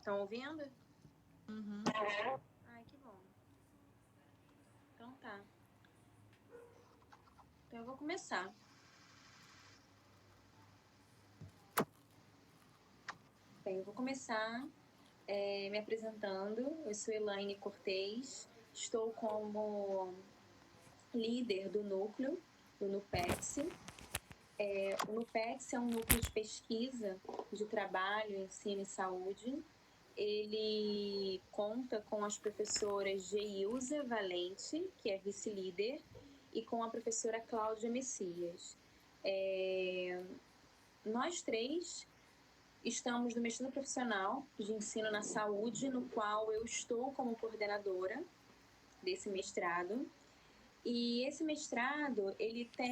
Estão ouvindo? Uhum. Ai, que bom. Então tá. Então eu vou começar. Bem, eu vou começar me apresentando. Eu sou Elaine Cortez, estou como líder do núcleo, do NUPETS. O NUPETS é um núcleo de pesquisa de trabalho, ensino e saúde. Ele conta com as professoras Geilza Valente, que é vice-líder, e com a professora Cláudia Messias. Nós três estamos no mestrado profissional de ensino na saúde, no qual eu estou como coordenadora desse mestrado. E esse mestrado, ele tem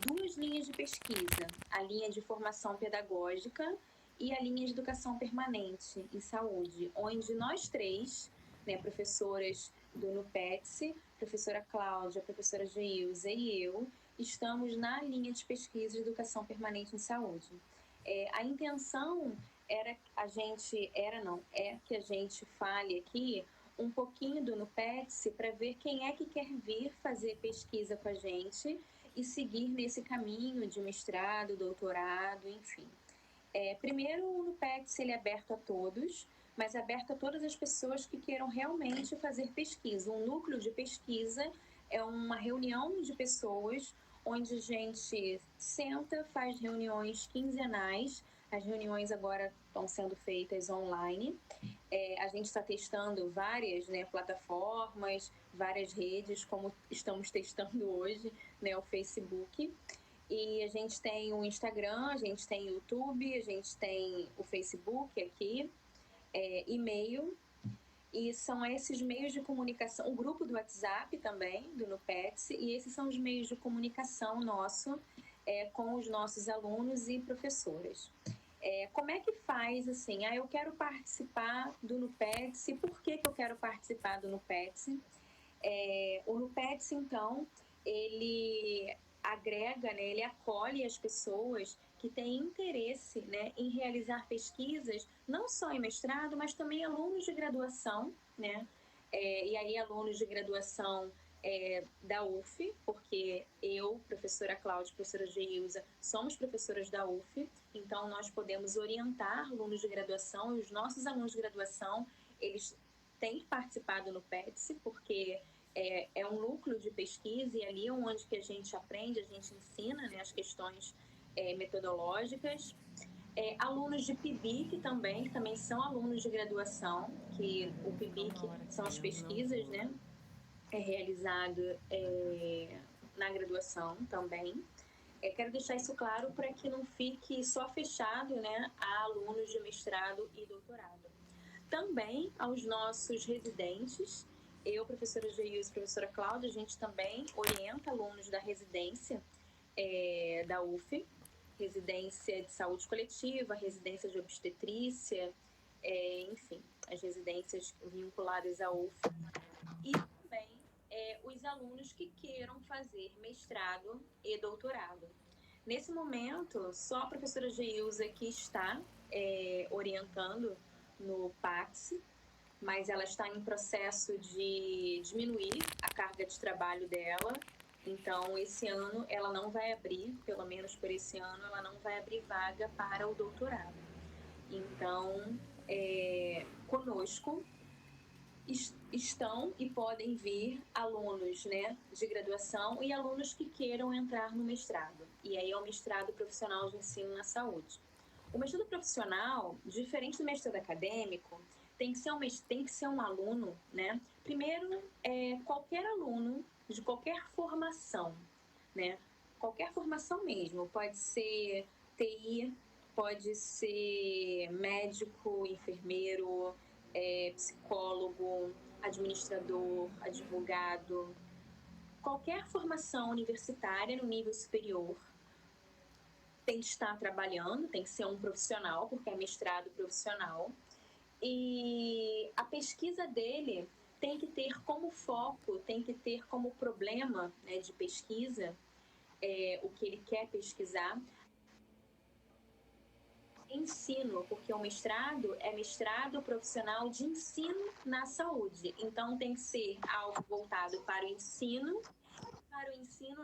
duas linhas de pesquisa, a linha de formação pedagógica e a linha de educação permanente em saúde, onde nós três, professoras do NUPETS, professora Cláudia, professora Geilza e eu, estamos na linha de pesquisa de educação permanente em saúde. A intenção é que a gente fale aqui um pouquinho do NUPETS para ver quem é que quer vir fazer pesquisa com a gente e seguir nesse caminho de mestrado, doutorado, enfim. Primeiro, o NUPETS ele é aberto a todos, mas aberto a todas as pessoas que queiram realmente fazer pesquisa. Um núcleo de pesquisa é uma reunião de pessoas onde a gente senta, faz reuniões quinzenais. As reuniões agora estão sendo feitas online. A gente está testando várias plataformas, várias redes, como estamos testando hoje, o Facebook. E a gente tem o Instagram, a gente tem o YouTube, a gente tem o Facebook aqui, e-mail. E são esses meios de comunicação, o grupo do WhatsApp também, do NUPETS, e esses são os meios de comunicação nosso com os nossos alunos e professoras. Como é que faz assim? Eu quero participar do NUPETS, e por que eu quero participar do NUPETS? O NUPETS, então, ele agrega, ele acolhe as pessoas que têm interesse em realizar pesquisas, não só em mestrado, mas também alunos de graduação, e aí alunos de graduação da UF, porque eu, professora Cláudia, professora Geilza, somos professoras da UF, então nós podemos orientar alunos de graduação, e os nossos alunos de graduação, eles têm que participar do NUPETS, porque é um núcleo de pesquisa, e ali é onde que a gente aprende, a gente ensina as questões metodológicas. Alunos de PIBIC também, que também são alunos de graduação, que o PIBIC são as pesquisas, realizado na graduação também. Quero deixar isso claro para que não fique só fechado a alunos de mestrado e doutorado. Também aos nossos residentes, eu, professora Geilza e professora Cláudia, a gente também orienta alunos da residência da UF, residência de saúde coletiva, residência de obstetrícia, enfim, as residências vinculadas à UF. E também os alunos que queiram fazer mestrado e doutorado. Nesse momento, só a professora Geilza que está orientando no PACS, mas ela está em processo de diminuir a carga de trabalho dela. Então, esse ano ela não vai abrir, pelo menos por esse ano, ela não vai abrir vaga para o doutorado. Então, conosco estão e podem vir alunos de graduação e alunos que queiram entrar no mestrado. E aí é o mestrado profissional de ensino na saúde. O mestrado profissional, diferente do mestrado acadêmico, tem que ser um aluno, Primeiro, qualquer aluno de qualquer formação, Qualquer formação mesmo, pode ser TI, pode ser médico, enfermeiro, psicólogo, administrador, advogado, qualquer formação universitária no nível superior tem que estar trabalhando, tem que ser um profissional, porque é mestrado profissional. E a pesquisa dele tem que ter como foco, tem que ter como problema de pesquisa o que ele quer pesquisar, ensino, porque o mestrado é mestrado profissional de ensino na saúde. Então, tem que ser algo voltado para o ensino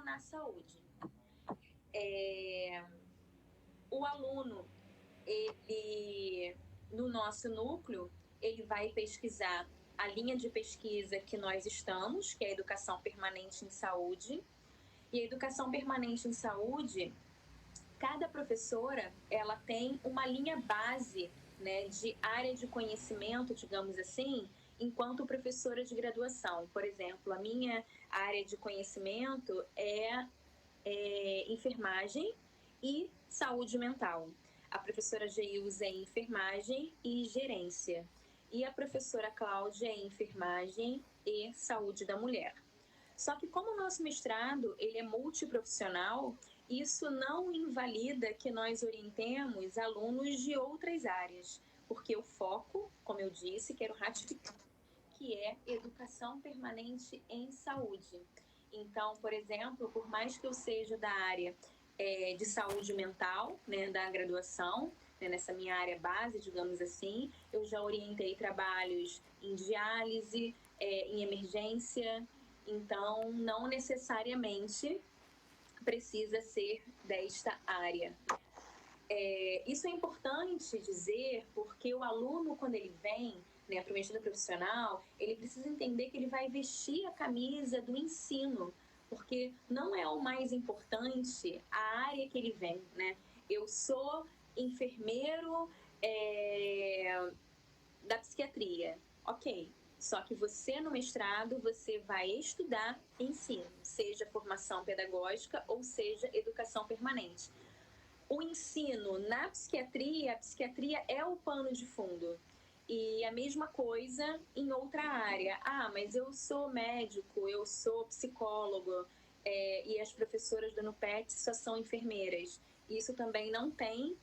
na saúde. O aluno, ele, no nosso núcleo, ele vai pesquisar a linha de pesquisa que nós estamos, que é a educação permanente em saúde. E a educação permanente em saúde, cada professora, ela tem uma linha base, né, de área de conhecimento, digamos assim, enquanto professora de graduação. Por exemplo, a minha área de conhecimento é enfermagem e saúde mental. A professora Geilza é enfermagem e gerência. E a professora Cláudia é enfermagem e saúde da mulher. Só que como o nosso mestrado ele é multiprofissional, isso não invalida que nós orientemos alunos de outras áreas, porque o foco, como eu disse, quero ratificar, que é educação permanente em saúde. Então, por exemplo, por mais que eu seja da área de saúde mental, né, da graduação, né, nessa minha área base, digamos assim, eu já orientei trabalhos em diálise, em emergência, então não necessariamente precisa ser desta área. Isso é importante dizer porque o aluno, quando ele vem, né, para o mestrado profissional, ele precisa entender que ele vai vestir a camisa do ensino, porque não é o mais importante a área que ele vem, né? Eu sou enfermeiro da psiquiatria, ok. Só que você no mestrado, você vai estudar ensino, seja formação pedagógica ou seja educação permanente. O ensino na psiquiatria, a psiquiatria é o pano de fundo. E a mesma coisa em outra área. Ah, mas eu sou médico, eu sou psicólogo, e as professoras do NUPET só são enfermeiras. Isso também não tem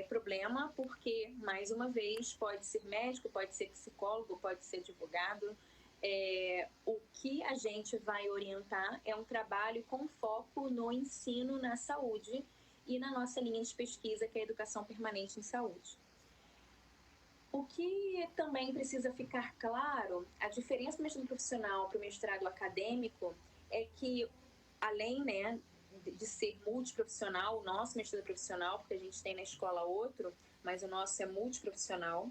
problema, porque, mais uma vez, pode ser médico, pode ser psicólogo, pode ser advogado. O que a gente vai orientar é um trabalho com foco no ensino na saúde e na nossa linha de pesquisa, que é a educação permanente em saúde. O que também precisa ficar claro, a diferença do mestrado profissional para o mestrado acadêmico é que, além, né, de ser multiprofissional, o nosso mestrado profissional, porque a gente tem na escola outro, mas o nosso é multiprofissional,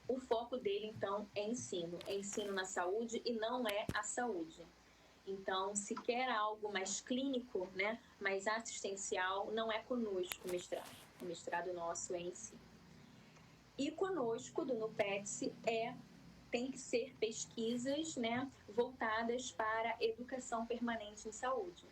o foco dele, então, é ensino na saúde e não é a saúde. Então, se quer algo mais clínico, né, mais assistencial, não é conosco o mestrado. O mestrado nosso é ensino. E conosco, do NUPETS, tem que ser pesquisas, né, voltadas para educação permanente em saúde.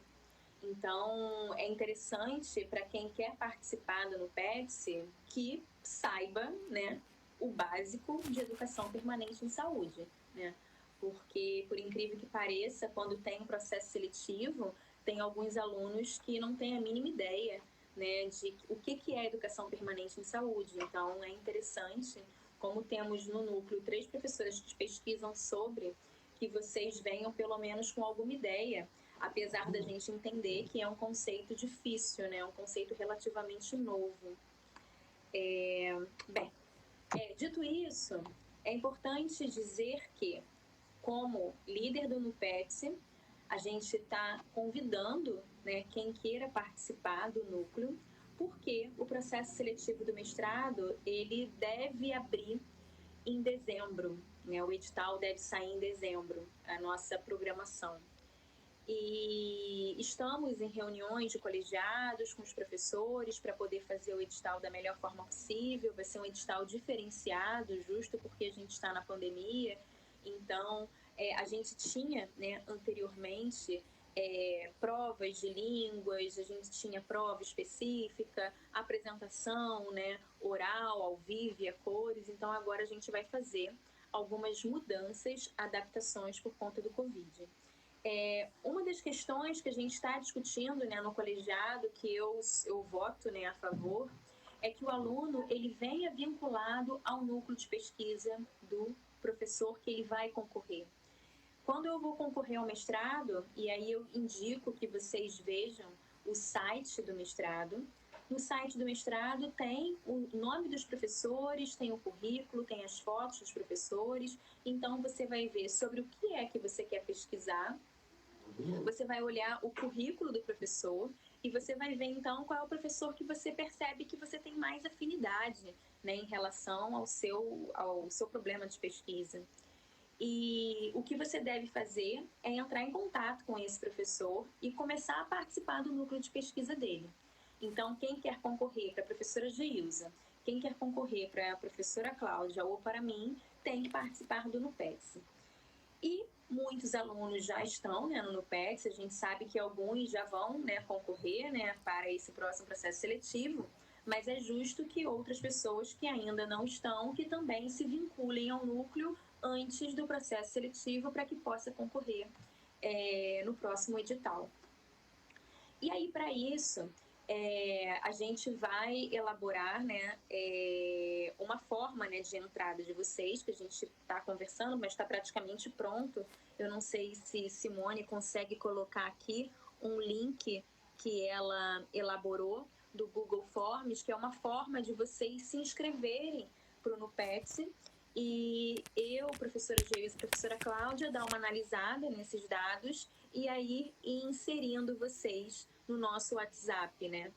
Então, é interessante para quem quer participar do NUPETS que saiba, né, o básico de educação permanente em saúde, né? Porque, por incrível que pareça, quando tem um processo seletivo, tem alguns alunos que não têm a mínima ideia, né, de o que é educação permanente em saúde. Então, é interessante, como temos no núcleo 3 professoras que pesquisam sobre, que vocês venham pelo menos com alguma ideia, apesar da gente entender que é um conceito difícil, né, um conceito relativamente novo. Dito isso, é importante dizer que, como líder do NUPETS, a gente está convidando, né, quem queira participar do núcleo, porque o processo seletivo do mestrado ele deve abrir em dezembro, né? O edital deve sair em dezembro, a nossa programação. E estamos em reuniões de colegiados com os professores para poder fazer o edital da melhor forma possível. Vai ser um edital diferenciado, justo porque a gente está na pandemia. Então, a gente tinha, né, anteriormente provas de línguas, a gente tinha prova específica, apresentação, né, oral, ao vivo e a cores. Então, agora a gente vai fazer algumas mudanças, adaptações por conta do Covid. Uma das questões que a gente está discutindo, né, no colegiado, que eu voto, né, a favor, é que o aluno ele venha vinculado ao núcleo de pesquisa do professor que ele vai concorrer. Quando eu vou concorrer ao mestrado, e aí eu indico que vocês vejam o site do mestrado, No site do mestrado tem o nome dos professores, tem o currículo, tem as fotos dos professores. Então, você vai ver sobre o que é que você quer pesquisar. Você vai olhar o currículo do professor e você vai ver, então, qual é o professor que você percebe que você tem mais afinidade, né, em relação ao seu problema de pesquisa. E o que você deve fazer é entrar em contato com esse professor e começar a participar do núcleo de pesquisa dele. Então, quem quer concorrer para a professora Geilza, quem quer concorrer para a professora Cláudia ou para mim, tem que participar do NUPETS. E muitos alunos já estão, né, no NUPETS, a gente sabe que alguns já vão, né, concorrer, né, para esse próximo processo seletivo, mas é justo que outras pessoas que ainda não estão, que também se vinculem ao núcleo antes do processo seletivo para que possa concorrer no próximo edital. E aí, para isso, a gente vai elaborar, né, uma forma, né, de entrada de vocês, que a gente está conversando, mas está praticamente pronto. Eu não sei se Simone consegue colocar aqui um link que ela elaborou do Google Forms, que é uma forma de vocês se inscreverem para o NUPETS. E eu, professora Geilza e professora Cláudia, dar uma analisada nesses dados e aí ir inserindo vocês no nosso WhatsApp, né?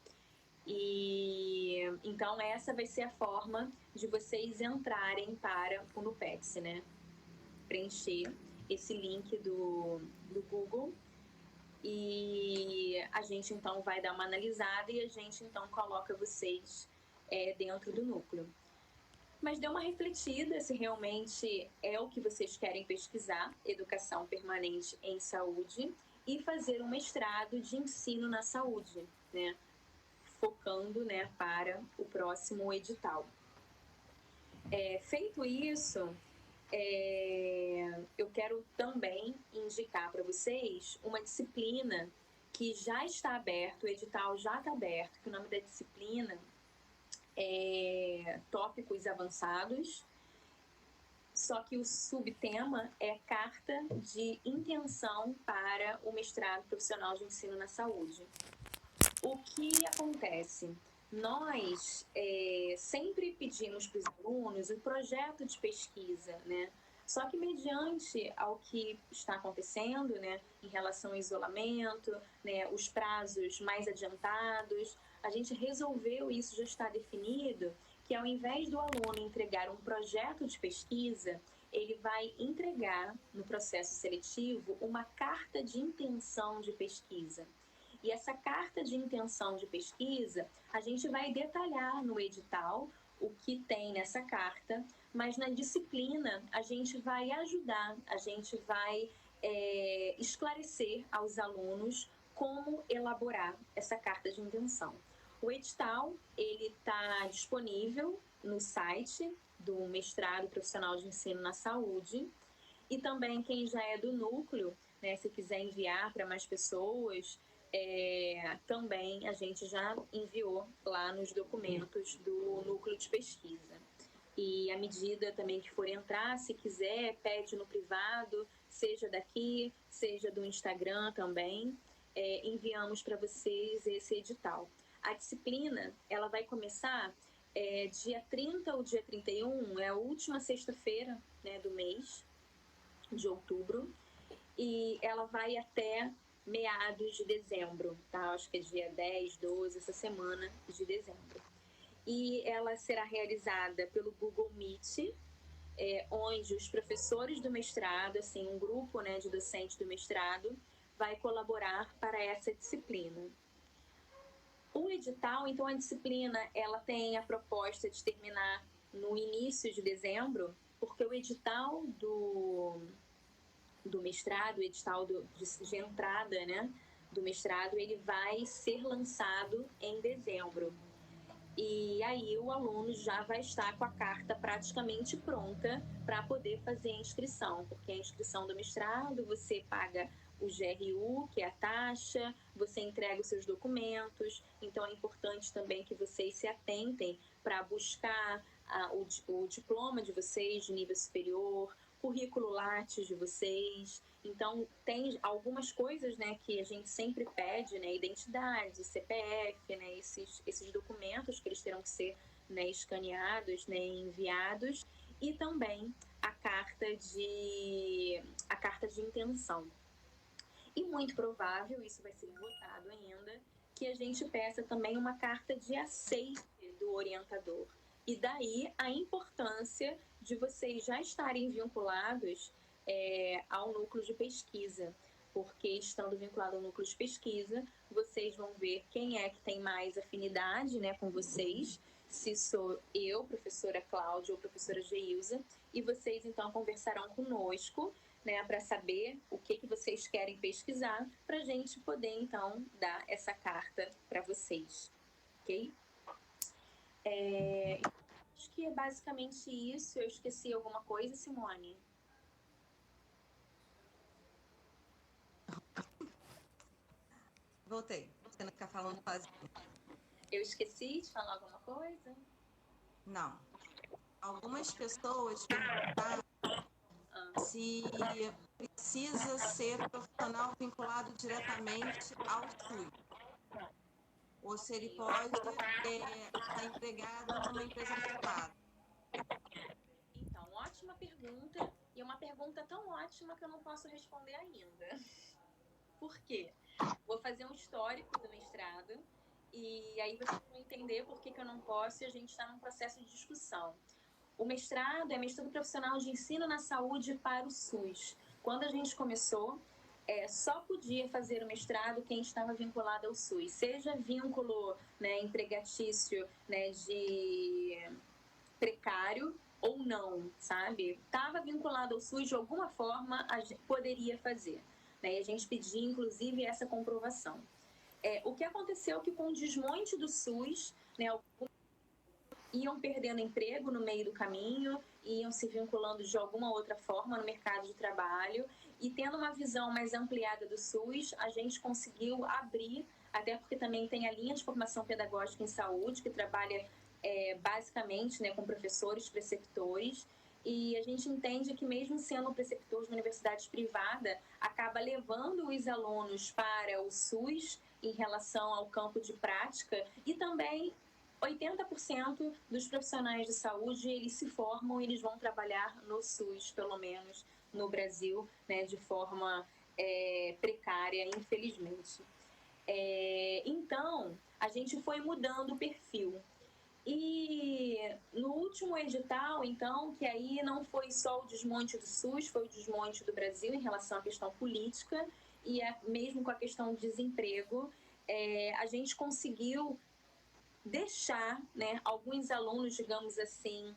E então essa vai ser a forma de vocês entrarem para o NUPETS, né? Preencher esse link do Google e a gente então vai dar uma analisada e a gente então coloca vocês dentro do núcleo. Mas dê uma refletida se realmente é o que vocês querem pesquisar, educação permanente em saúde, e fazer um mestrado de ensino na saúde, né? Focando, né, para o próximo edital. Feito isso, eu quero também indicar para vocês uma disciplina que já está aberta, o edital já está aberto, que o nome da disciplina é Tópicos Avançados, só que o subtema é Carta de Intenção para o Mestrado Profissional de Ensino na Saúde. O que acontece? Nós sempre pedimos para os alunos um projeto de pesquisa, né? Só que mediante ao que está acontecendo, né, em relação ao isolamento, né, os prazos mais adiantados, a gente resolveu, isso já está definido, que ao invés do aluno entregar um projeto de pesquisa, ele vai entregar no processo seletivo uma carta de intenção de pesquisa. E essa carta de intenção de pesquisa, a gente vai detalhar no edital o que tem nessa carta, mas na disciplina a gente vai ajudar, a gente vai esclarecer aos alunos como elaborar essa carta de intenção. O edital, ele está disponível no site do Mestrado Profissional de Ensino na Saúde, e também quem já é do núcleo, né, se quiser enviar para mais pessoas, também a gente já enviou lá nos documentos do núcleo de pesquisa. E à medida também que for entrar, se quiser, pede no privado, seja daqui, seja do Instagram também, enviamos para vocês esse edital. A disciplina, ela vai começar dia 30 ou dia 31, é a última sexta-feira, né, do mês de outubro, e ela vai até meados de dezembro, tá? Acho que é dia 10, 12, essa semana de dezembro. E ela será realizada pelo Google Meet, onde os professores do mestrado, assim, um grupo, né, de docentes do mestrado, vai colaborar para essa disciplina. O edital, então, a disciplina, ela tem a proposta de terminar no início de dezembro, porque o edital do mestrado, o edital de entrada, né, do mestrado, ele vai ser lançado em dezembro. E aí o aluno já vai estar com a carta praticamente pronta para poder fazer a inscrição, porque a inscrição do mestrado você paga o GRU, que é a taxa, você entrega os seus documentos, então é importante também que vocês se atentem para buscar o diploma de vocês de nível superior, currículo Lattes de vocês. Então, tem algumas coisas, né, que a gente sempre pede, né, identidade, CPF, né, esses documentos que eles terão que ser, né, escaneados, né, enviados, e também a carta de intenção. E muito provável, isso vai ser votado ainda, que a gente peça também uma carta de aceite do orientador. E daí a importância de vocês já estarem vinculados ao núcleo de pesquisa, porque estando vinculado ao núcleo de pesquisa, vocês vão ver quem é que tem mais afinidade, né, com vocês, se sou eu, professora Cláudia ou professora Geilza, e vocês então conversarão conosco, né, para saber o que vocês querem pesquisar, para a gente poder então dar essa carta para vocês, ok? Acho que é basicamente isso. Eu esqueci alguma coisa, Simone? Voltei. Você não ficar falando sozinho. Eu esqueci de falar alguma coisa? Não. Algumas pessoas perguntaram se precisa ser profissional vinculado diretamente ao SUS. Ou se ele pode estar empregado numa empresa privada. Então, ótima pergunta. E uma pergunta tão ótima que eu não posso responder ainda. Por quê? Vou fazer um histórico do mestrado e aí vocês vão entender por que eu não posso e a gente está num processo de discussão. O mestrado é mestrado profissional de ensino na saúde para o SUS. Quando a gente começou, só podia fazer o mestrado quem estava vinculado ao SUS, seja vínculo, né, empregatício, né, de precário ou não, sabe? Estava vinculado ao SUS de alguma forma, a gente poderia fazer. Né? E a gente pedia, inclusive, essa comprovação. O que aconteceu é que com o desmonte do SUS, né, iam perdendo emprego no meio do caminho, iam se vinculando de alguma outra forma no mercado de trabalho, e tendo uma visão mais ampliada do SUS, a gente conseguiu abrir, até porque também tem a linha de formação pedagógica em saúde, que trabalha basicamente, né, com professores, preceptores, e a gente entende que mesmo sendo preceptor de uma universidade privada, acaba levando os alunos para o SUS em relação ao campo de prática, e também 80% dos profissionais de saúde, eles se formam, eles vão trabalhar no SUS, pelo menos no Brasil, né, de forma precária, infelizmente. Então, a gente foi mudando o perfil. E no último edital, então, que aí não foi só o desmonte do SUS, foi o desmonte do Brasil em relação à questão política e mesmo com a questão do desemprego, a gente conseguiu deixar, né, alguns alunos, digamos assim,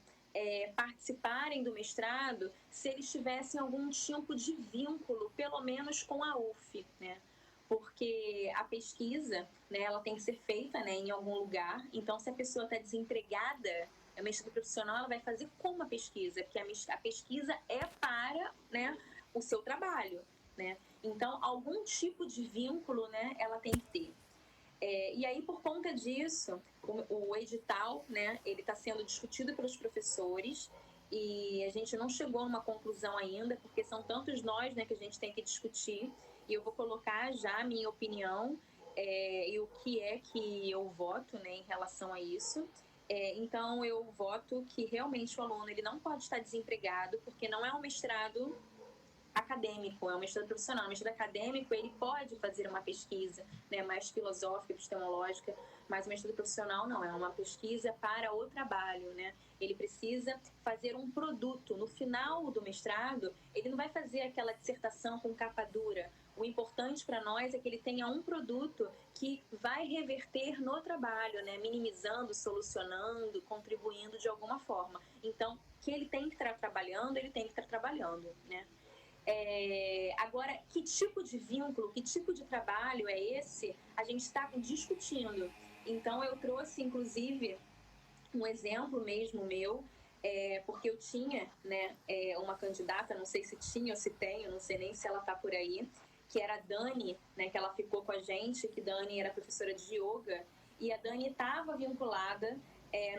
participarem do mestrado se eles tivessem algum tipo de vínculo, pelo menos com a UF, né? Porque a pesquisa, né, ela tem que ser feita, né, em algum lugar. Então, se a pessoa está desempregada, a mestrado profissional ela vai fazer como a pesquisa? Porque a pesquisa é para, né, o seu trabalho, né? Então, algum tipo de vínculo, né, ela tem que ter. E aí, por conta disso, o edital, né, ele está sendo discutido pelos professores e a gente não chegou a uma conclusão ainda, porque são tantos nós, né, que a gente tem que discutir, e eu vou colocar já a minha opinião e o que é que eu voto, né, em relação a isso. Então, eu voto que realmente o aluno ele não pode estar desempregado, porque não é um mestrado acadêmico, é um mestrado profissional. O mestrado acadêmico, ele pode fazer uma pesquisa, né, mais filosófica, epistemológica, mas o mestrado profissional não, é uma pesquisa para o trabalho, né? Ele precisa fazer um produto. No final do mestrado, ele não vai fazer aquela dissertação com capa dura. O importante para nós é que ele tenha um produto que vai reverter no trabalho, né? Minimizando, solucionando, contribuindo de alguma forma. Então, que ele tem que estar trabalhando, ele tem que estar trabalhando, né? Agora, que tipo de vínculo, que tipo de trabalho é esse? A gente está discutindo. Então, eu trouxe, inclusive, um exemplo mesmo meu, porque eu tinha, né, uma candidata, não sei se tinha ou se tem, eu não sei nem se ela está por aí, que era a Dani, né, que ela ficou com a gente, que Dani era professora de yoga, e a Dani estava vinculada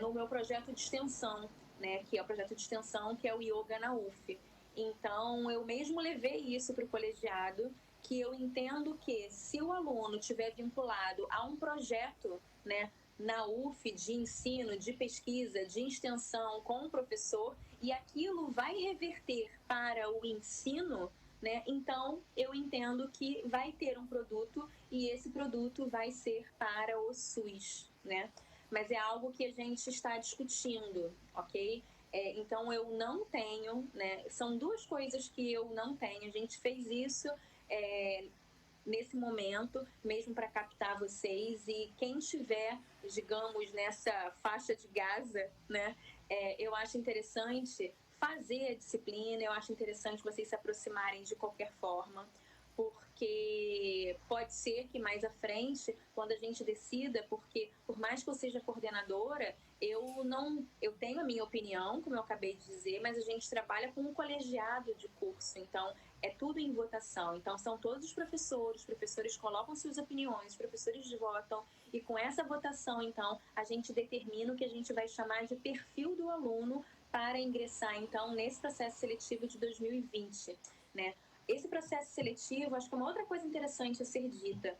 no meu projeto de extensão, né, que é o projeto de extensão que é o Yoga na UF. Então, eu mesmo levei isso para o colegiado, que eu entendo que se o aluno estiver vinculado a um projeto, né, na UF de ensino, de pesquisa, de extensão com o professor, e aquilo vai reverter para o ensino, né, então eu entendo que vai ter um produto e esse produto vai ser para o SUS, né? Mas é algo que a gente está discutindo, ok? Então eu não tenho, né? São duas coisas que eu não tenho. A gente fez isso nesse momento, mesmo para captar vocês, e quem estiver, digamos, nessa faixa de Gaza, né? Eu acho interessante fazer a disciplina, eu acho interessante vocês se aproximarem de qualquer forma, porque pode ser que mais à frente, quando a gente decida, porque por mais que eu seja coordenadora, eu tenho a minha opinião, como eu acabei de dizer, mas a gente trabalha com um colegiado de curso, então é tudo em votação. Então são todos os professores colocam suas opiniões, os professores votam, e com essa votação, então, a gente determina o que a gente vai chamar de perfil do aluno para ingressar, então, nesse processo seletivo de 2020, né? Esse processo seletivo, acho que é uma outra coisa interessante a ser dita.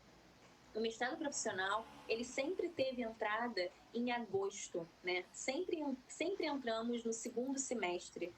O mestrado profissional, ele sempre teve entrada em agosto, né? Sempre entramos no segundo semestre.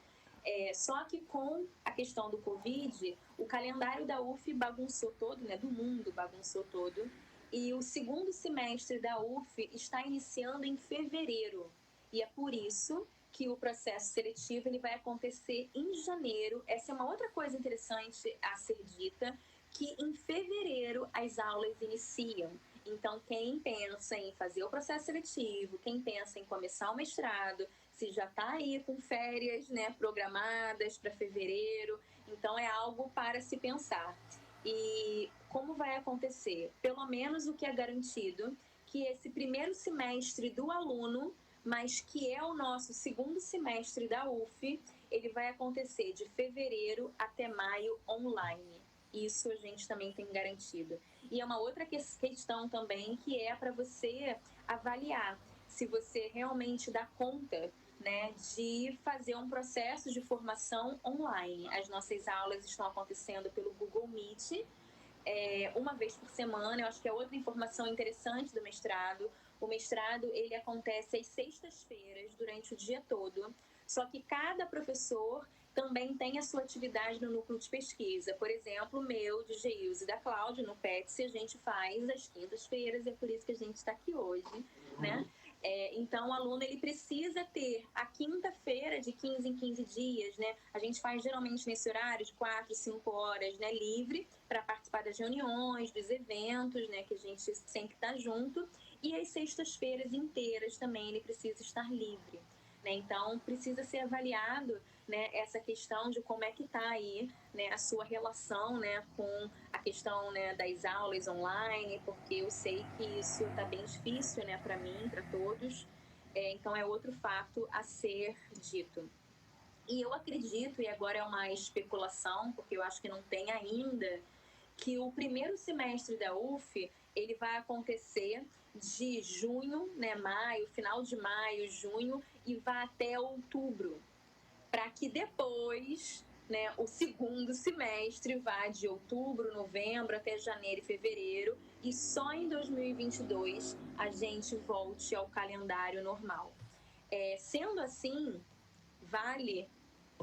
Só que com a questão do Covid, o calendário da UF bagunçou todo, né? Do mundo bagunçou todo. E o segundo semestre da UF está iniciando em fevereiro. E é por isso que o processo seletivo ele vai acontecer em janeiro. Essa é uma outra coisa interessante a ser dita, que em fevereiro as aulas iniciam. Então, quem pensa em fazer o processo seletivo, quem pensa em começar o mestrado, se já está aí com férias, né, programadas para fevereiro, então é algo para se pensar. E como vai acontecer? Pelo menos o que é garantido, que esse primeiro semestre do aluno, mas que é o nosso segundo semestre da UF, ele vai acontecer de fevereiro até maio online. Isso a gente também tem garantido. E é uma outra questão também, que é para você avaliar se você realmente dá conta, né, de fazer um processo de formação online. As nossas aulas estão acontecendo pelo Google Meet, uma vez por semana. Eu acho que é outra informação interessante do mestrado. O mestrado, ele acontece às sextas-feiras, durante o dia todo. Só que cada professor também tem a sua atividade no núcleo de pesquisa. Por exemplo, o meu, de Geilze e da Cláudia, no PETS, a gente faz às quintas-feiras, é por isso que a gente está aqui hoje, né? Então, o aluno ele precisa ter a quinta-feira de 15 em 15 dias, né? A gente faz geralmente nesse horário de 4, 5 horas, né? Livre para participar das reuniões, dos eventos, né? Que a gente sempre está junto. E as sextas-feiras inteiras também ele precisa estar livre, né? Então, precisa ser avaliado, né, essa questão de como é que está aí, né, a sua relação, né, com a questão, né, das aulas online, porque eu sei que isso está bem difícil, né, para mim, para todos. Então é outro fato a ser dito. E eu acredito, e agora é uma especulação, porque eu acho que não tem ainda, que o primeiro semestre da UF ele vai acontecer de junho, né, maio, final de maio, junho, e vai até outubro, para que depois, né, o segundo semestre vá de outubro, novembro até janeiro e fevereiro, e só em 2022 a gente volte ao calendário normal. Sendo assim, vale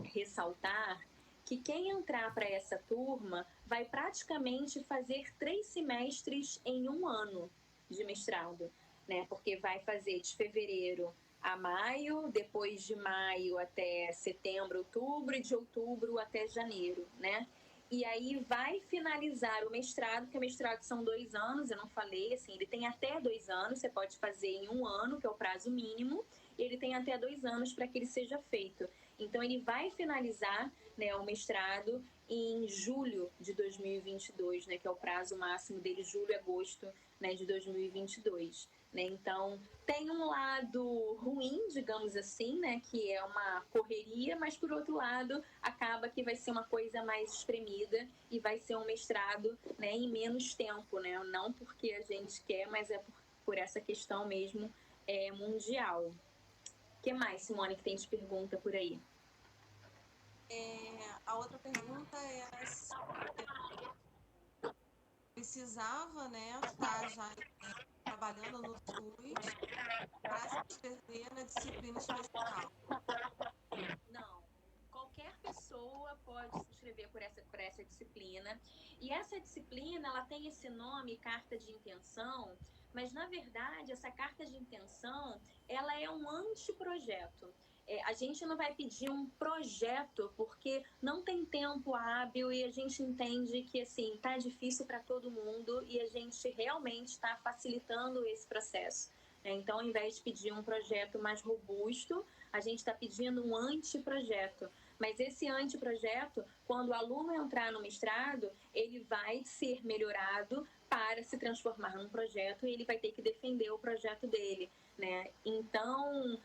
ressaltar que quem entrar para essa turma vai praticamente fazer 3 semestres em um ano de mestrado, né? Porque vai fazer de fevereiro a maio, depois de maio até setembro, outubro, e de outubro até janeiro, né? E aí vai finalizar o mestrado, porque o mestrado são 2 anos, eu não falei, assim, ele tem até 2 anos, você pode fazer em um ano, que é o prazo mínimo, e ele tem até 2 anos para que ele seja feito. Então, ele vai finalizar, né, o mestrado em julho de 2022, né, que é o prazo máximo dele, julho e agosto, né, de 2022. Né? Então, tem um lado ruim, digamos assim, né, que é uma correria, mas, por outro lado, acaba que vai ser uma coisa mais espremida e vai ser um mestrado, né, em menos tempo, né? Não porque a gente quer, mas é por essa questão mesmo mundial. O que mais, Simone, que tem de pergunta por aí? A outra pergunta era se precisava, né, estar já trabalhando no SUS para se inscrever na disciplina especial. Não. Qualquer pessoa pode se inscrever por essa disciplina. E essa disciplina, ela tem esse nome, carta de intenção, mas, na verdade, essa carta de intenção, ela é um anteprojeto. A gente não vai pedir um projeto porque não tem tempo hábil e a gente entende que, assim, tá difícil para todo mundo e a gente realmente está facilitando esse processo. Então, ao invés de pedir um projeto mais robusto, a gente está pedindo um anteprojeto. Mas esse anteprojeto, quando o aluno entrar no mestrado, ele vai ser melhorado para se transformar num projeto e ele vai ter que defender o projeto dele, né? Então,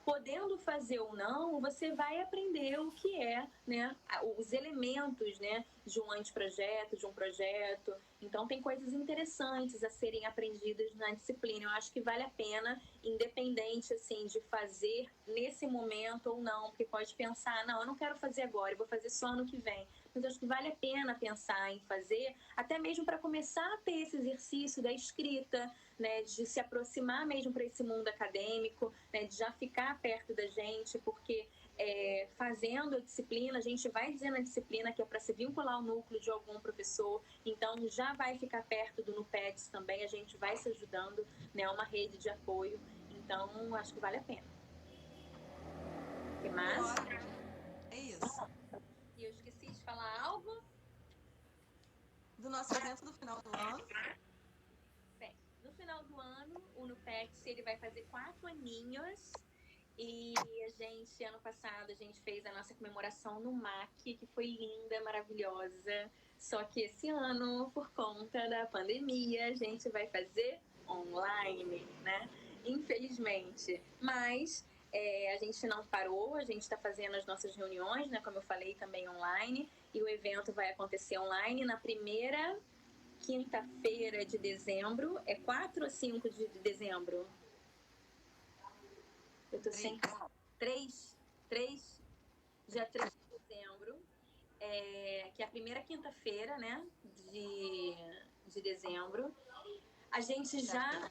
podendo fazer ou não, você vai aprender o que é, né, os elementos, né, de um anteprojeto, de um projeto. Então, tem coisas interessantes a serem aprendidas na disciplina. Eu acho que vale a pena, independente, assim, de fazer nesse momento ou não, porque pode pensar, não, eu não quero fazer agora, eu vou fazer só ano que vem. Mas eu acho que vale a pena pensar em fazer, até mesmo para começar a ter esse exercício da escrita, né, de se aproximar mesmo para esse mundo acadêmico, né, de já ficar perto da gente, porque fazendo a disciplina, a gente vai dizer na disciplina que é para se vincular ao núcleo de algum professor, então já vai ficar perto do NUPETS também, a gente vai se ajudando, né, uma rede de apoio, então acho que vale a pena. O que mais? É isso. E eu esqueci de falar algo? Do nosso evento do final do ano. Bem, no final do ano, o NUPETS ele vai fazer 4 aninhos. E a gente, ano passado, a gente fez a nossa comemoração no MAC, que foi linda, maravilhosa. Só que esse ano, por conta da pandemia, a gente vai fazer online, né? Infelizmente. Mas a gente não parou, a gente está fazendo as nossas reuniões, né? Como eu falei, também online. E o evento vai acontecer online na primeira quinta-feira de dezembro. É 4 ou 5 de dezembro? Eu tô sem. 3, dia 3 de dezembro, que é a primeira quinta-feira, né, de dezembro. A gente já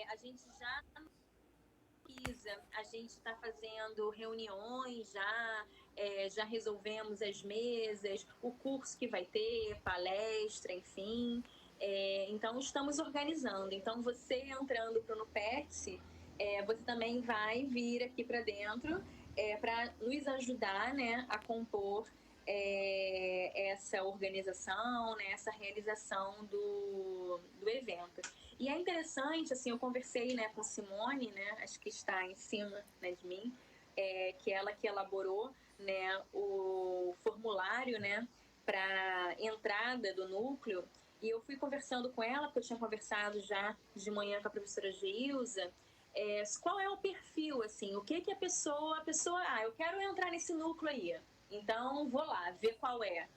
a gente está fazendo reuniões, já resolvemos as mesas, o curso que vai ter, palestra, enfim. Então, estamos organizando. Então, você entrando para o NUPETS, você também vai vir aqui para dentro para nos ajudar, né, a compor essa organização, né, essa realização do evento. E é interessante, assim, eu conversei, né, com Simone, né, acho que está em cima, né, de mim, que ela que elaborou, né, o formulário, né, para entrada do núcleo. E eu fui conversando com ela, porque eu tinha conversado já de manhã com a professora Geilza, qual é o perfil, assim, o que a pessoa, eu quero entrar nesse núcleo aí, então vou lá, ver qual é.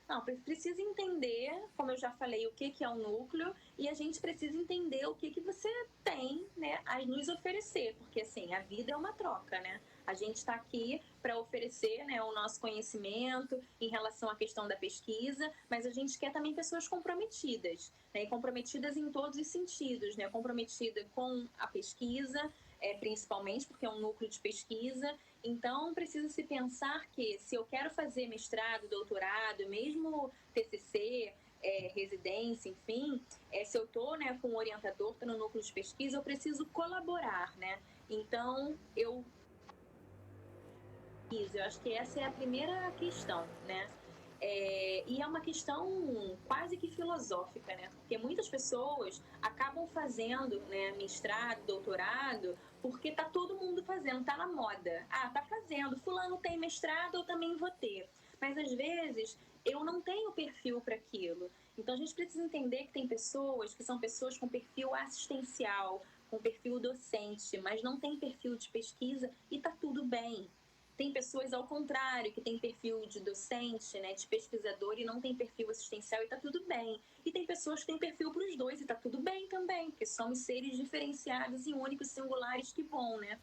Não, precisa entender, como eu já falei, o que é o núcleo, e a gente precisa entender o que você tem, né, a nos oferecer, porque assim, a vida é uma troca, né? A gente está aqui para oferecer, né, o nosso conhecimento em relação à questão da pesquisa, mas a gente quer também pessoas comprometidas, né, e comprometidas em todos os sentidos, né, comprometida com a pesquisa, principalmente porque é um núcleo de pesquisa. Então, precisa se pensar que se eu quero fazer mestrado, doutorado, mesmo TCC, residência, enfim, se eu estou, né, com um orientador, estou no núcleo de pesquisa, eu preciso colaborar, né? Então, eu acho que essa é a primeira questão, né? E é uma questão quase que filosófica, né? Porque muitas pessoas acabam fazendo, né, mestrado, doutorado, porque tá todo mundo fazendo, tá na moda. Ah, tá fazendo, fulano tem mestrado, eu também vou ter. Mas às vezes eu não tenho perfil para aquilo. Então a gente precisa entender que tem pessoas que são pessoas com perfil assistencial, com perfil docente, mas não tem perfil de pesquisa e tá tudo bem. Tem pessoas ao contrário, que tem perfil de docente, né, de pesquisador e não tem perfil assistencial e tá tudo bem. E tem pessoas que têm perfil para os dois e tá tudo bem também, porque somos seres diferenciados e únicos, singulares, que bom, né?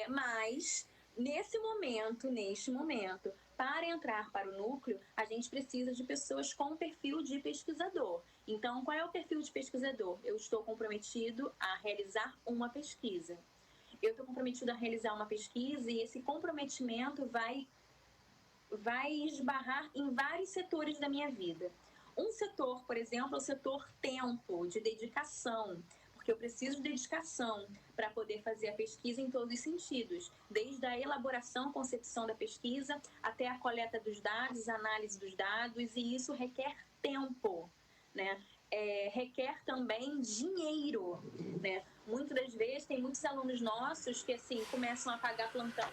Mas neste momento, para entrar para o núcleo, a gente precisa de pessoas com perfil de pesquisador. Então, qual é o perfil de pesquisador? Eu estou comprometido a realizar uma pesquisa. Eu estou comprometido a realizar uma pesquisa e esse comprometimento vai esbarrar em vários setores da minha vida. Um setor, por exemplo, é o setor tempo, de dedicação, porque eu preciso de dedicação para poder fazer a pesquisa em todos os sentidos, desde a elaboração, concepção da pesquisa, até a coleta dos dados, análise dos dados, e isso requer tempo, né? Requer também dinheiro, né? Muitas das vezes tem muitos alunos nossos que assim começam a pagar plantão,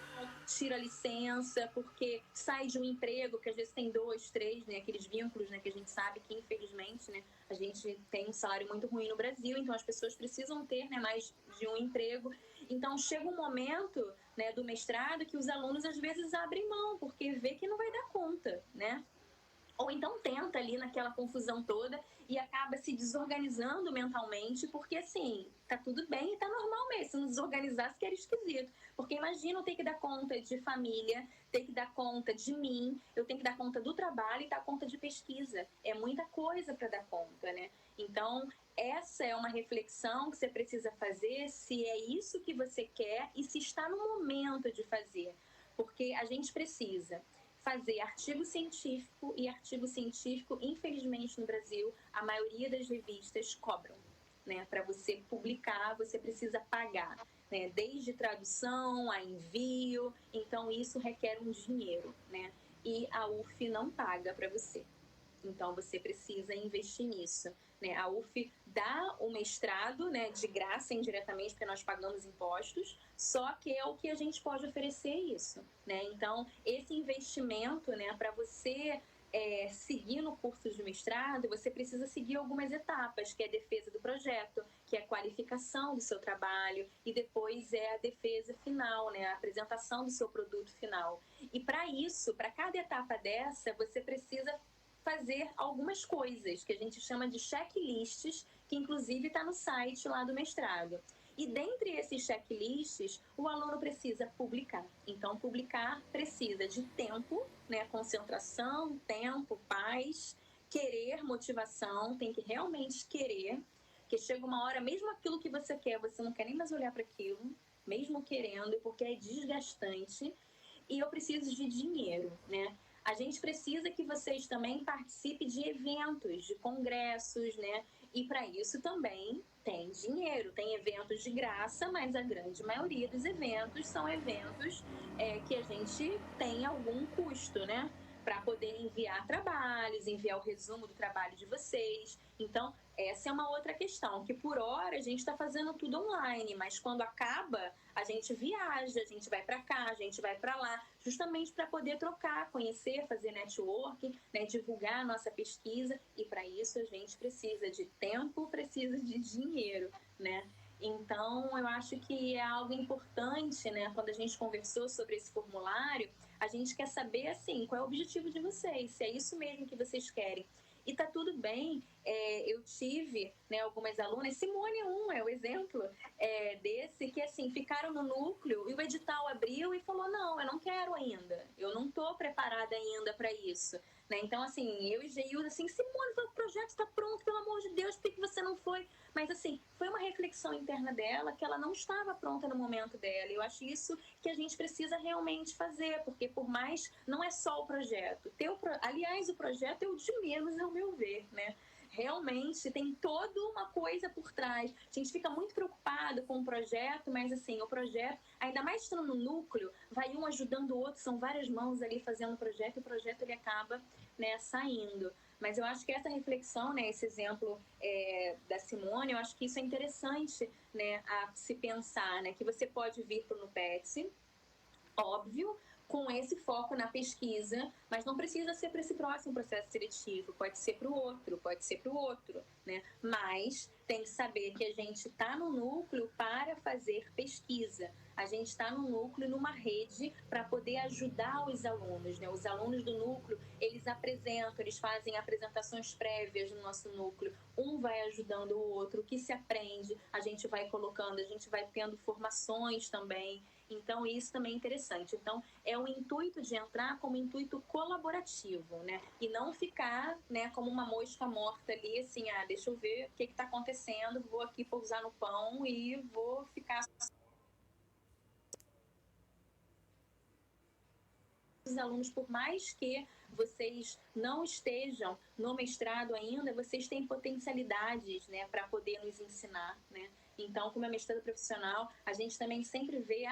tira licença porque sai de um emprego que às vezes tem 2, 3, né? Aqueles vínculos, né? Que a gente sabe que infelizmente, né? A gente tem um salário muito ruim no Brasil, então as pessoas precisam ter, né? Mais de um emprego. Então chega um momento, né? Do mestrado que os alunos às vezes abrem mão porque vê que não vai dar conta, né? Ou então tenta ali naquela confusão toda e acaba se desorganizando mentalmente, porque assim, tá tudo bem e tá normal mesmo, se não desorganizasse que era esquisito. Porque imagina eu ter que dar conta de família, ter que dar conta de mim, eu tenho que dar conta do trabalho e dar conta de pesquisa. É muita coisa para dar conta, né? Então, essa é uma reflexão que você precisa fazer, se é isso que você quer e se está no momento de fazer. Porque a gente precisa fazer artigo científico, e artigo científico, infelizmente, no Brasil, a maioria das revistas cobram, né? Para você publicar, você precisa pagar, né? Desde tradução a envio, então isso requer um dinheiro, né? E a UF não paga para você. Então, você precisa investir nisso, né? A UF dá o mestrado, né, de graça indiretamente, porque nós pagamos impostos, só que é o que a gente pode oferecer isso, né? Então, esse investimento, né, para você seguir no curso de mestrado, você precisa seguir algumas etapas, que é a defesa do projeto, que é a qualificação do seu trabalho, e depois é a defesa final, né, a apresentação do seu produto final. E para isso, para cada etapa dessa, você precisa fazer algumas coisas que a gente chama de checklists, que inclusive está no site lá do mestrado. E dentre esses checklists, o aluno precisa publicar. Então, publicar precisa de tempo, né? Concentração, tempo, paz, querer, motivação, tem que realmente querer, porque chega uma hora, mesmo aquilo que você quer, você não quer nem mais olhar para aquilo, mesmo querendo, porque é desgastante. E eu preciso de dinheiro, né? A gente precisa que vocês também participem de eventos, de congressos, né? E para isso também tem dinheiro. Tem eventos de graça, mas a grande maioria dos eventos são eventos que a gente tem algum custo, né? Para poder enviar trabalhos, enviar o resumo do trabalho de vocês. Então, essa é uma outra questão, que por hora a gente está fazendo tudo online, mas quando acaba, a gente viaja, a gente vai para cá, a gente vai para lá, justamente para poder trocar, conhecer, fazer networking, né, divulgar a nossa pesquisa, e para isso a gente precisa de tempo, precisa de dinheiro, né? Então, eu acho que é algo importante, né? Quando a gente conversou sobre esse formulário, a gente quer saber, assim, qual é o objetivo de vocês, se é isso mesmo que vocês querem. E tá tudo bem, eu tive, né, algumas alunas, Simone é o exemplo desse, que assim, ficaram no núcleo e o edital abriu e falou, não, eu não quero ainda, eu não tô preparada ainda para isso. Né? Então, assim, eu e Geilda, assim, Simone, o projeto está pronto, pelo amor de Deus, por que você não foi? Mas, assim, foi uma reflexão interna dela que ela não estava pronta no momento dela. Eu acho isso que a gente precisa realmente fazer, porque por mais, não é só o projeto. Aliás, o projeto é o de menos, ao meu ver, né? Realmente tem toda uma coisa por trás. A gente fica muito preocupado com o projeto, mas assim, o projeto, ainda mais estando no núcleo, vai um ajudando o outro, são várias mãos ali fazendo o projeto, e o projeto ele acaba, né, saindo. Mas eu acho que essa reflexão, né, esse exemplo da Simone, eu acho que isso é interessante, né, a se pensar, né, que você pode vir para o NUPETS, óbvio, com esse foco na pesquisa, mas não precisa ser para esse próximo processo seletivo, pode ser para o outro, né? Mas tem que saber que a gente está no núcleo para fazer pesquisa. A gente está no núcleo, numa rede, para poder ajudar os alunos, né? Os alunos do núcleo, eles apresentam, eles fazem apresentações prévias no nosso núcleo. Um vai ajudando o outro, o que se aprende, a gente vai colocando, a gente vai tendo formações também. Então, isso também é interessante. Então, é o intuito de entrar como intuito colaborativo, né? E não ficar, né, como uma mosca morta ali, assim, deixa eu ver o que está acontecendo, vou aqui pousar no pão e vou ficar... Os alunos, por mais que vocês não estejam no mestrado ainda, vocês têm potencialidades, né, para poder nos ensinar, né? Então, como é mestrado profissional, a gente também sempre vê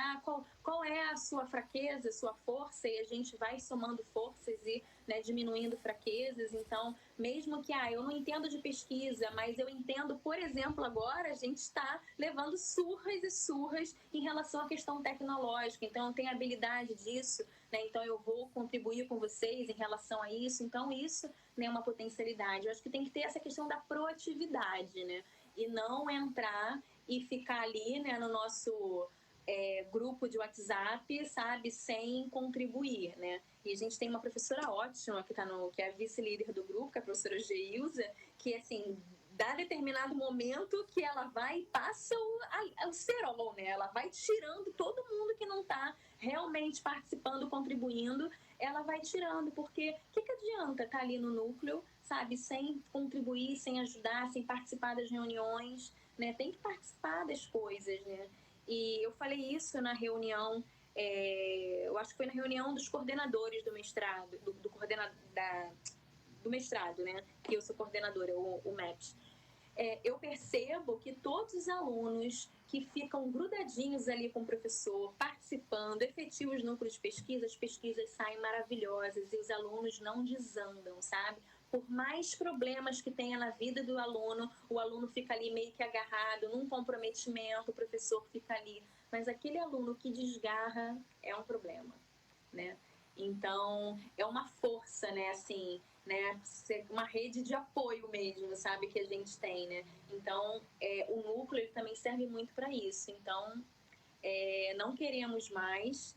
qual é a sua fraqueza, a sua força, e a gente vai somando forças e, né, diminuindo fraquezas. Então, mesmo que eu não entendo de pesquisa, mas eu entendo, por exemplo, agora a gente está levando surras e surras em relação à questão tecnológica. Então, eu tenho habilidade disso, né? Então, eu vou contribuir com vocês em relação a isso. Então, isso, né, é uma potencialidade. Eu acho que tem que ter essa questão da proatividade, né? E não entrar e ficar ali, né, no nosso grupo de WhatsApp, sabe, sem contribuir, né? E a gente tem uma professora ótima que é a vice-líder do grupo, que é a professora Geilza, que, assim, dá determinado momento que ela vai e passa o cerol, né? Ela vai tirando todo mundo que não está realmente participando, contribuindo, ela vai tirando, porque o que adianta estar ali no núcleo, sabe, sem contribuir, sem ajudar, sem participar das reuniões, né? Tem que participar das coisas, né? E eu falei isso na reunião, eu acho que foi na reunião dos coordenadores do mestrado, do mestrado, né? Que eu sou coordenadora, o MEPS. Eu percebo que todos os alunos que ficam grudadinhos ali com o professor, participando, efetivos núcleos de pesquisa, as pesquisas saem maravilhosas e os alunos não desandam, sabe? Por mais problemas que tenha na vida do aluno, o aluno fica ali meio que agarrado num comprometimento, o professor fica ali. Mas aquele aluno que desgarra é um problema, né? Então, é uma força, né, assim, né, uma rede de apoio mesmo, sabe, que a gente tem, né? Então, o núcleo ele também serve muito para isso. Então, não queremos mais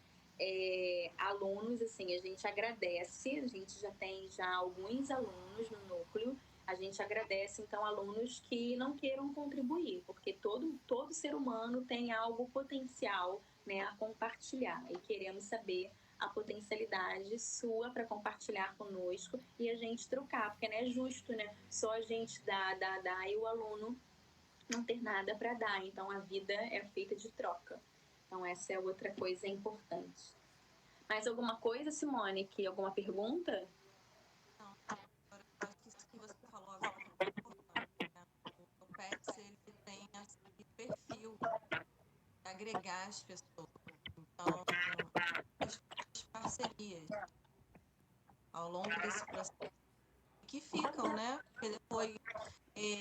alunos, assim, a gente agradece, a gente já tem alguns alunos no núcleo, a gente agradece, então, alunos que não queiram contribuir, porque todo ser humano tem algo potencial, né, a compartilhar, e queremos saber a potencialidade sua para compartilhar conosco e a gente trocar, porque não é justo, né, só a gente dá e o aluno não ter nada para dar, então a vida é feita de troca. Então, essa é outra coisa importante. Mais alguma coisa, Simone? Alguma pergunta? Não, agora eu acho que isso que você falou agora é muito importante, né? O PETS, ele tem esse perfil de agregar as pessoas. Então, as parcerias ao longo desse processo que ficam, né? Porque depois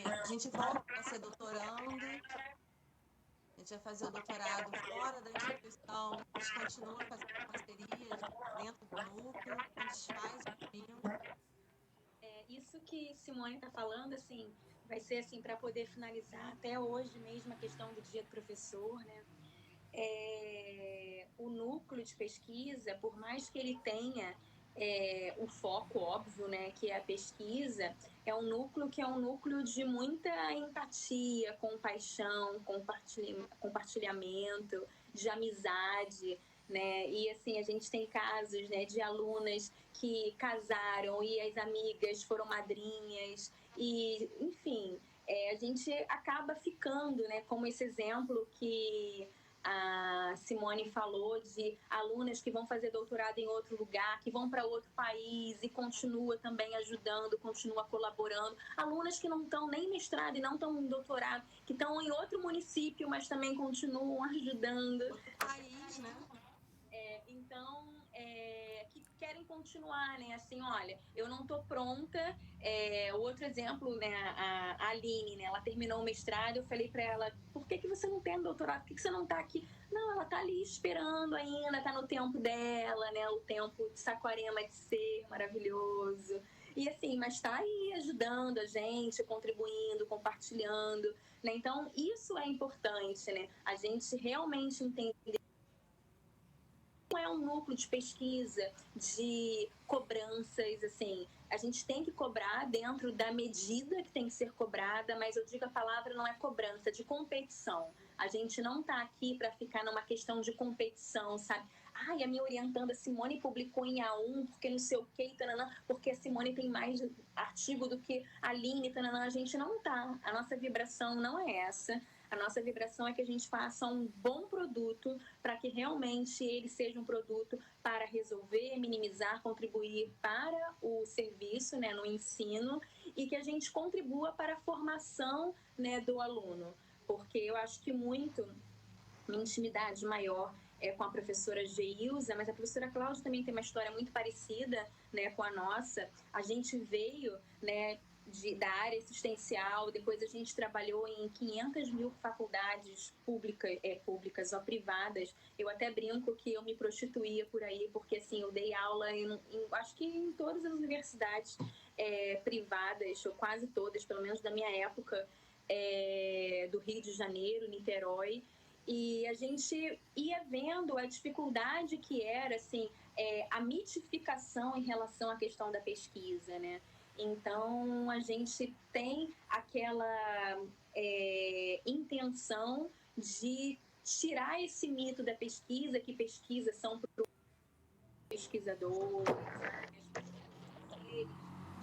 a gente volta a ser doutorando, a gente vai fazer o doutorado fora da instituição, a gente continua fazendo parcerias dentro do núcleo, a gente faz o vínculo. Isso que Simone está falando, assim, vai ser assim para poder finalizar até hoje mesmo a questão do dia do professor, né? O núcleo de pesquisa, por mais que ele tenha o foco óbvio, né, que é a pesquisa, é um núcleo que é um núcleo de muita empatia, compaixão, compartilhamento, de amizade, né? E assim, a gente tem casos, né, de alunas que casaram e as amigas foram madrinhas e, enfim, a gente acaba ficando, né, como esse exemplo que a Simone falou de alunas que vão fazer doutorado em outro lugar, que vão para outro país e continua também ajudando, continua colaborando. Alunas que não estão nem mestrado e não estão em doutorado, que estão em outro município, mas também continuam ajudando. Outro país, né? Então, que querem continuar, né? Assim, olha, eu não estou pronta. Outro exemplo, né? A Aline, né? Ela terminou o mestrado, eu falei para ela, por que você não tem doutorado? Por que você não está aqui? Não, ela está ali esperando ainda, está no tempo dela, né? O tempo de Saquarema de ser maravilhoso. E assim, mas está aí ajudando a gente, contribuindo, compartilhando, né? Então, isso é importante, né? A gente realmente entender é um núcleo de pesquisa, de cobranças, assim, a gente tem que cobrar dentro da medida que tem que ser cobrada, mas eu digo a palavra não é cobrança, é de competição. A gente não está aqui para ficar numa questão de competição, sabe? Ai, a minha orientanda Simone publicou em A1 porque não sei o que, tananã, porque a Simone tem mais artigo do que a Aline, tananã. A gente não tá. A nossa vibração não é essa. A nossa vibração é que a gente faça um bom produto para que realmente ele seja um produto para resolver, minimizar, contribuir para o serviço, né, no ensino, e que a gente contribua para a formação, né, do aluno. Porque eu acho que muito, minha intimidade maior é com a professora Geilza, mas a professora Cláudia também tem uma história muito parecida, né, com a nossa. A gente veio, né, da área assistencial, depois a gente trabalhou em 500 mil faculdades públicas ou privadas. Eu até brinco que eu me prostituía por aí, porque assim, eu dei aula acho que em todas as universidades privadas, ou quase todas, pelo menos da minha época, do Rio de Janeiro, Niterói, e a gente ia vendo a dificuldade que era, assim, a mitificação em relação à questão da pesquisa, né? Então, a gente tem aquela intenção de tirar esse mito da pesquisa, que pesquisas são para o pesquisador, sabe? As pesquisas serem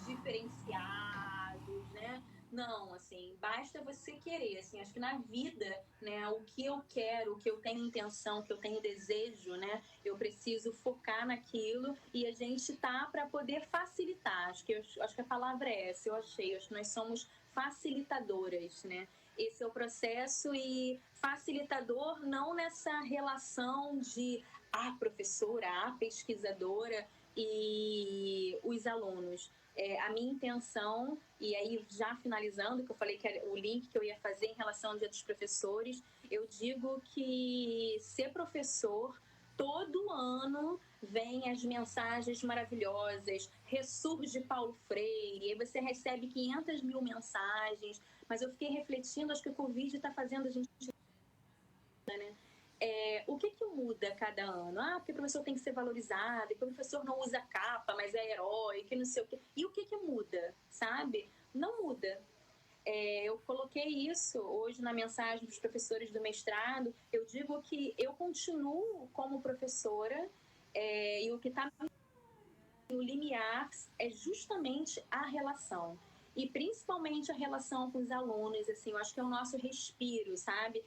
diferenciados, né? Não, assim, basta você querer, assim, acho que na vida, né, o que eu quero, o que eu tenho intenção, o que eu tenho desejo, né, eu preciso focar naquilo e a gente tá para poder facilitar, acho que a palavra é essa, acho que nós somos facilitadoras, né, esse é o processo e facilitador não nessa relação de a professora, a pesquisadora e os alunos. A minha intenção, e aí já finalizando, que eu falei que era o link que eu ia fazer em relação ao Dia dos Professores, eu digo que ser professor, todo ano vem as mensagens maravilhosas, ressurge Paulo Freire, aí você recebe 500 mil mensagens, mas eu fiquei refletindo, acho que o Covid está fazendo a gente... né? O que muda cada ano? Porque o professor tem que ser valorizado, que o professor não usa capa, mas é herói, que não sei o quê. E o que muda, sabe? Não muda. Eu coloquei isso hoje na mensagem dos professores do mestrado. Eu digo que eu continuo como professora e o que está no limiar é justamente a relação. E principalmente a relação com os alunos, assim, eu acho que é o nosso respiro, sabe?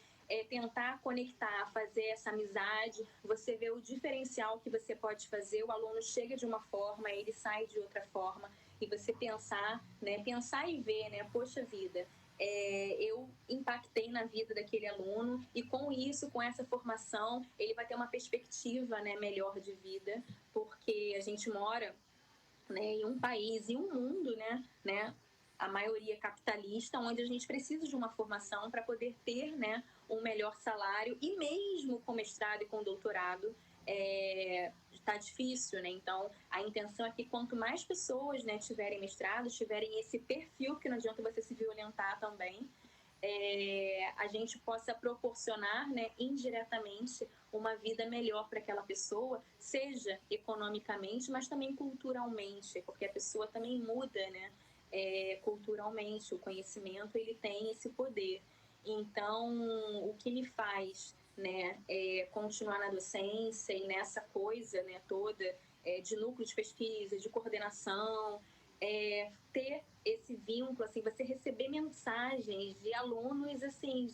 Tentar conectar, fazer essa amizade, você vê o diferencial que você pode fazer, o aluno chega de uma forma, ele sai de outra forma, e você pensar, né? Pensar e ver, né? Poxa vida, eu impactei na vida daquele aluno e com isso, com essa formação, ele vai ter uma perspectiva, né, melhor de vida, porque a gente mora, né, em um país e um mundo, né, a maioria capitalista, onde a gente precisa de uma formação para poder ter, né, um melhor salário e mesmo com mestrado e com doutorado está difícil, né? Então a intenção é que quanto mais pessoas, né, tiverem mestrado, tiverem esse perfil, que não adianta você se violentar também, a gente possa proporcionar, né, indiretamente uma vida melhor para aquela pessoa, seja economicamente, mas também culturalmente, porque a pessoa também muda, né, culturalmente. O conhecimento, ele tem esse poder. Então, o que me faz, né, continuar na docência e nessa coisa, né, toda de núcleo de pesquisa, de coordenação, ter esse vínculo, assim, você receber mensagens de alunos, assim,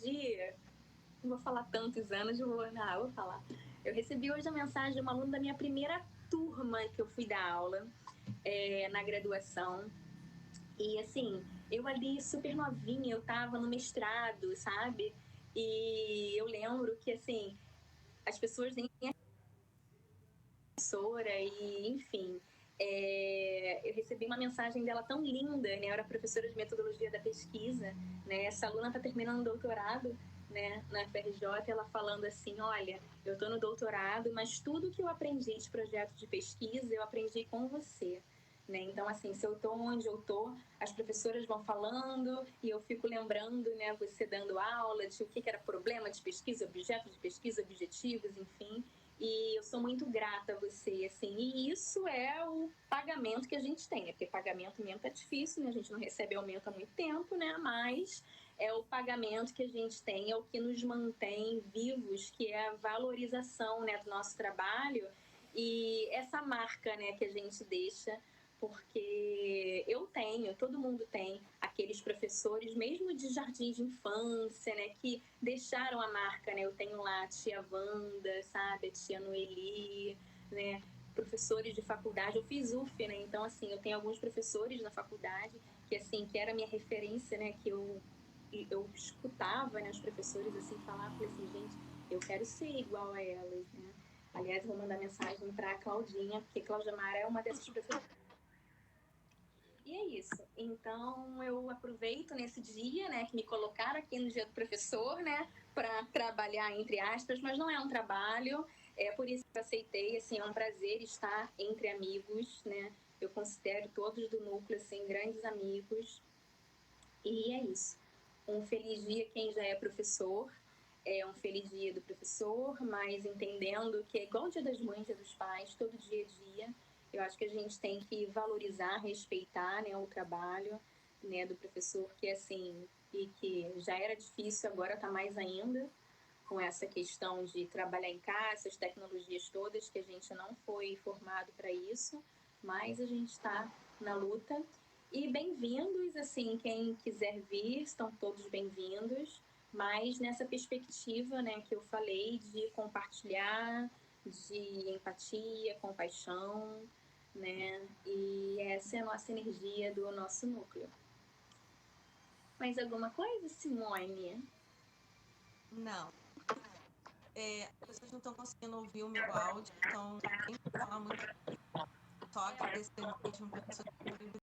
não vou falar tantos anos, vou falar. Eu recebi hoje a mensagem de uma aluna da minha primeira turma que eu fui dar aula na graduação. E, assim, eu ali super novinha, eu tava no mestrado, sabe? E eu lembro que, assim, as pessoas nem professora e, enfim, eu recebi uma mensagem dela tão linda, né? Eu era professora de metodologia da pesquisa, né? Essa aluna está terminando o doutorado, né, na FRJ, ela falando assim, olha, eu estou no doutorado, mas tudo que eu aprendi de projeto de pesquisa, eu aprendi com você. né? Então, assim, se eu estou onde eu estou, as professoras vão falando e eu fico lembrando, né, você dando aula de o que era problema de pesquisa, objeto de pesquisa, objetivos, enfim. E eu sou muito grata a você, assim. E isso é o pagamento que a gente tem, né? Porque pagamento mesmo tá difícil, né? A gente não recebe aumento há muito tempo, né? Mas é o pagamento que a gente tem, é o que nos mantém vivos, que é a valorização, né, do nosso trabalho e essa marca, né, que a gente deixa, porque eu tenho, todo mundo tem aqueles professores, mesmo de jardim de infância, né, que deixaram a marca, né? Eu tenho lá a tia Wanda, sabe, a tia Noeli, né, professores de faculdade. Eu fiz UF, né? Então, assim, eu tenho alguns professores na faculdade que, assim, que era a minha referência, né, que eu escutava, né, os professores assim falar, falei assim, gente, eu quero ser igual a elas, né? Aliás, vou mandar mensagem para a Claudinha, porque Cláudia Mara é uma dessas professoras. E é isso. Então, eu aproveito nesse dia, né, que me colocaram aqui no dia do professor, né, para trabalhar, entre aspas, mas não é um trabalho, é por isso que eu aceitei, assim, é um prazer estar entre amigos, né, eu considero todos do núcleo, assim, grandes amigos, e é isso. Um feliz dia quem já é professor, é um feliz dia do professor, mas entendendo que é igual o dia das mães, dia dos pais, todo dia a dia. Eu acho que a gente tem que valorizar, respeitar, né, o trabalho, né, do professor, que assim, e que já era difícil, agora está mais ainda, com essa questão de trabalhar em casa, essas tecnologias todas, que a gente não foi formado para isso, mas a gente está na luta. E bem-vindos, assim, quem quiser vir, estão todos bem-vindos, mas nessa perspectiva, né, que eu falei de compartilhar, de empatia, compaixão, né, e essa é a nossa energia do nosso núcleo. Mais alguma coisa, Simone? Não. As pessoas não estão conseguindo ouvir o meu áudio, então nem falar muito. Só agradecer mesmo pela sua disponibilidade.